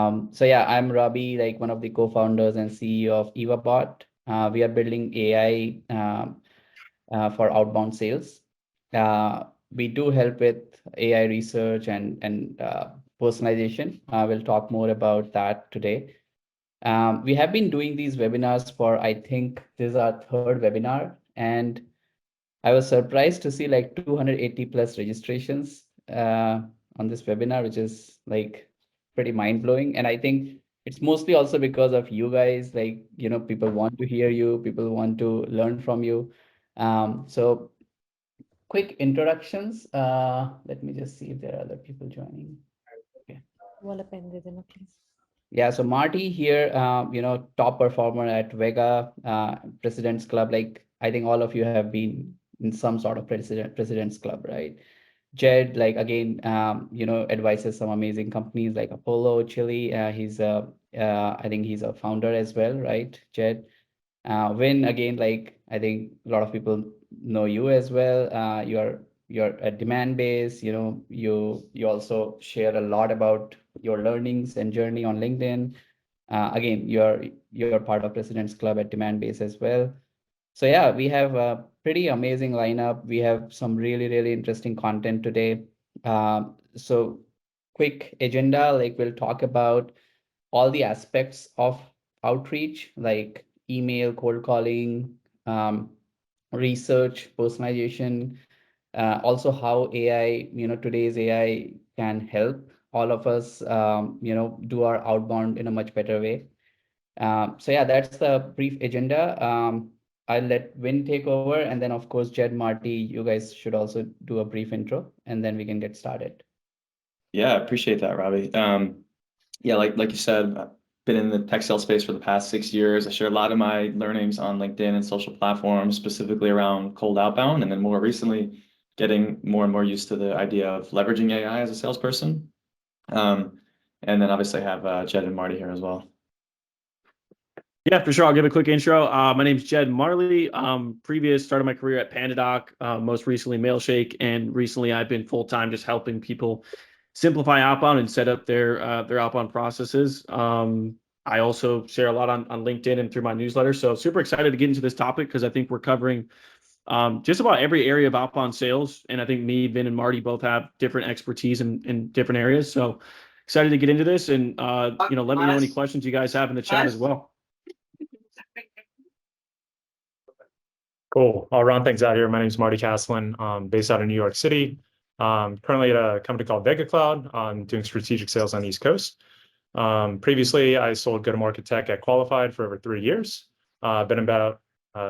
So yeah, I'm Rabi, like one of the co-founders and CEO of EvaBot. We are building AI for outbound sales. We do help with AI research and personalization. We'll talk more about that today. We have been doing these webinars for, I think this is our third webinar, and I was surprised to see like 280 plus registrations on this webinar, which is like pretty mind blowing. And I think it's mostly also because of you guys, like, people want to hear you, people want to learn from you. So quick introductions. Let me just see if there are other people joining. Okay. Yeah, so Marty here, top performer at Vega, President's Club. Like, I think all of you have been in some sort of President's Club, right? Jed, like again, advises some amazing companies like Apollo, Chile. I think he's a founder as well, right? Jed. Win again, like I think a lot of people know you as well. You're a demand base. You also share a lot about your learnings and journey on LinkedIn. Again, you're part of President's Club at Demand Base as well. So yeah, we have a pretty amazing lineup. We have some really, really interesting content today. So quick agenda, like we'll talk about all the aspects of outreach, like email, cold calling, research, personalization, also how AI, today's AI can help all of us, do our outbound in a much better way. So yeah, that's the brief agenda. I'll let Vin take over, and then of course, Jed, Marty, you guys should also do a brief intro, and then we can get started. Yeah, I appreciate that, Robbie. Yeah, like you said, I've been in the tech sales space for the past 6 years. I share a lot of my learnings on LinkedIn and social platforms, specifically around cold outbound, and then more recently, getting more and more used to the idea of leveraging AI as a salesperson. And then obviously have Jed and Marty here as well. Yeah, for sure. I'll give a quick intro. My name's Jed Mahrle. Started my career at PandaDoc, most recently Mailshake, and recently I've been full-time just helping people simplify outbound and set up their outbound processes. I also share a lot on LinkedIn and through my newsletter. So super excited to get into this topic because I think we're covering just about every area of outbound sales. And I think me, Vin, and Marty both have different expertise in different areas. So excited to get into this, and let me know any questions you guys have in the chat as well. Cool. I'll round things out here. My name is Marty Kassalen, based out of New York City. Currently at a company called Vega Cloud, doing strategic sales on the East Coast. Previously, I sold go-to-market tech at Qualified for over 3 years. Been about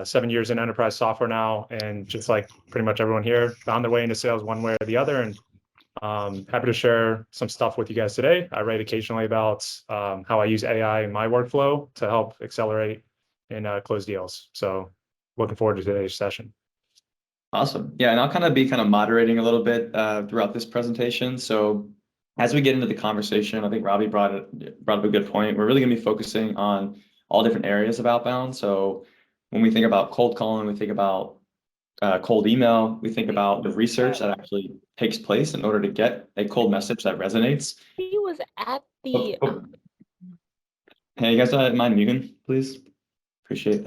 7 years in enterprise software now, and just like pretty much everyone here, found their way into sales one way or the other. And happy to share some stuff with you guys today. I write occasionally about how I use AI in my workflow to help accelerate and close deals. So looking forward to today's session. Awesome. Yeah, and I'll kind of moderating a little bit throughout this presentation. So as we get into the conversation, I think Robbie brought up a good point. We're really going to be focusing on all different areas of outbound. So when we think about cold calling, we think about cold email, we think about the research that actually takes place in order to get a cold message that resonates. He was at the... Hey, you guys mind muting, please? Appreciate that.